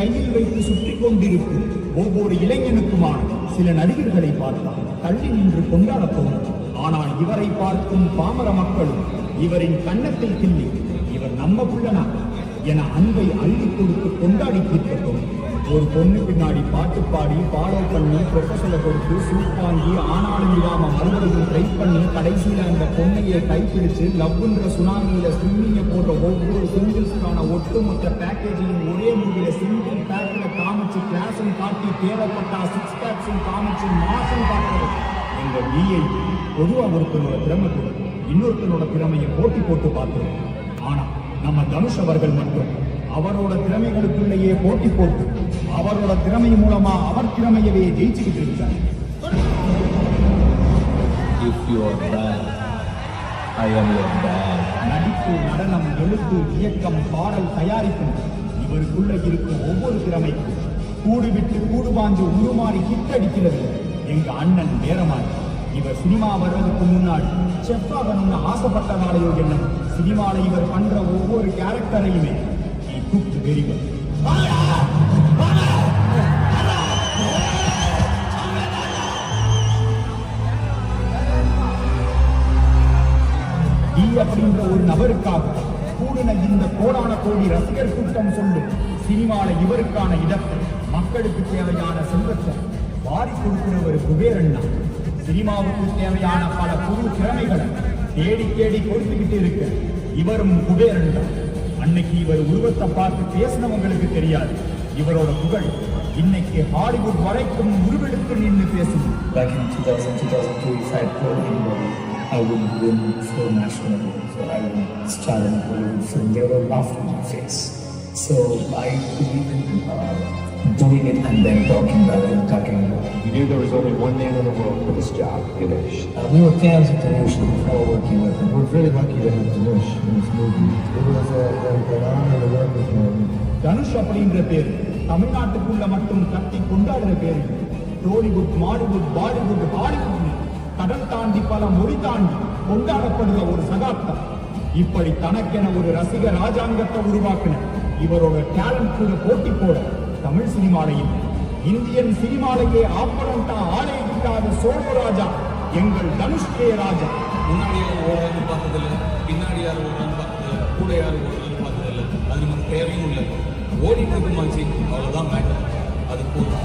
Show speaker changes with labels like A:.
A: கையில் வைத்து சுற்றி கொண்டிருக்கும் ஒவ்வொரு இளைஞனுக்குமான சில நடிகர்களை பார்த்தால் தள்ளி நின்று கொண்டாடத் தோன்றும். ஆனால் இவரை பார்க்கும் பாமர மக்களும் இவரின் கன்னத்தில் கிள்ளி இவர் நம்ம பிள்ளனா என அன்பை அள்ளி கொடுத்து கொண்டாடி தீர்க்கட்டும். ஒரு பொண்ணு பின்னாடி பாட்டு பாடி ஃபாலோ பண்ணி ப்ரொஃபஸரை கொடுத்து சூட் வாங்கி ஆனாலும் இல்லாம மறுபடியும் ட்ரை பண்ணி கடைசியில அந்த பொண்ணையை கைப்பிடிச்சு லவ்ன்ற சுனாமியில ஸ்விம்மிங்க போடுற ஒவ்வொரு சிங்கிள்ஸ்க்கான ஒட்டுமொத்த பேக்கேஜையும் ஒரே மூவில சிங்கிள் பேக்ல காமிச்சு கிளாஸும் காட்டி தேவைப்பட்டா சிக்ஸ் பேக்ஸும் காமிச்சு மாசம் காட்டுறது எங்க விஐ. பொதுவா ஒருத்தனோட திறமை கூட இன்னொருத்தனோட திறமையை போட்டி போட்டு பார்க்கிறோம். ஆனா நம்ம தனுஷ் அவர்கள் மட்டும் அவரோட திறமைகளுக்குள்ளேயே போட்டி போட்டு அவரோட திறமை மூலமா அவர் திறமையவே ஜெயிச்சுக்கிட்டு இருக்கார். நடிப்பு, நடனம், எழுத்து, இயக்கம், பாடல், தயாரிப்பு இவருக்குள்ள இருக்கும் ஒவ்வொரு திறமைக்கும் கூடு விட்டு கூடு பாஞ்சு உருமாறி கிட்டடிக்கிறது எங்க அண்ணன் நேரமான். இவர் சினிமா வர்றதுக்கு முன்னாடி செஃப்பாகணும்னு ஆசைப்பட்டனாலேயோ என்ன சினிமால இவர் பண்ற ஒவ்வொரு கேரக்டரையுமே வெரி குட். அப்படின்ற ஒரு நபருக்காக கூடின இந்த கோடான கோடி ரசிகர் கூட்டம் சொல்லும் சினிமால இவருக்கான இடத்தை மக்களுக்கு தேவையான செல்வத்தை வாரி கொடுக்கிறவர் குபேரண்ணா. சினிமாவுக்கு தேவையான பல புது திறமைகளை தேடி தேடி கொடுத்துக்கிட்டு இருக்க இவரும் குபேரண்ணா. அன்னைக்கு இவர் உருவத்தை பார்த்து பேசினவங்களுக்கு தெரியாது இவரோட புகழ் இன்னைக்கு ஹாலிவுட் வரைக்கும் உருவெடுத்து நின்று பேசும்.
B: Back in 2002, if I had told anybody I would win 4 national awards or I would star in a Hollywood film, they would have laughed in my face. So I believe in doing it and then talking about it and talking about it.
C: You knew there was only one man in the world for this job, Ganesh.
B: We were fans of Ganesh before working with him.
C: We're very lucky to have Ganesh in this movie. It was an honor to work with him.
A: Dhanush அப்படின்ற பேர் தமிழ்நாட்டுக்குள்ள மட்டும் கட்டி கொண்டாடுற பேரு Tollywood, Mollywood, Bollywood, Hollywood கடல் தாண்டி பல மொழி தாண்டி கொண்டாடப்படுகிற ஒரு சகாப்தம். இப்படி தனக்கென ஒரு ரசிக ராஜாங்கத்தை உருவாக்கின இவரோட டேலண்ட் கூட போட்டி போட தமிழ் சினிமாலையும் இந்தியன் சினிமாலையே ஆப்பரண்டா ஆளே இல்லாத சோழ ராஜா எங்கள் தனுஷ் கே ராஜா.
D: முன்னாடி யாரும் ஓடுறது பார்த்ததில்லை, பின்னாடி யாரும் ஓடுறது பார்த்ததில்லை, கூட யாரும் ஓடுறது பார்த்ததில்லை. அது நமக்கு தேவையும் இல்லை. ஓடிட்டு இருக்குமாச்சு, அவ்வளோதான் மேட்டர். அது போதும்.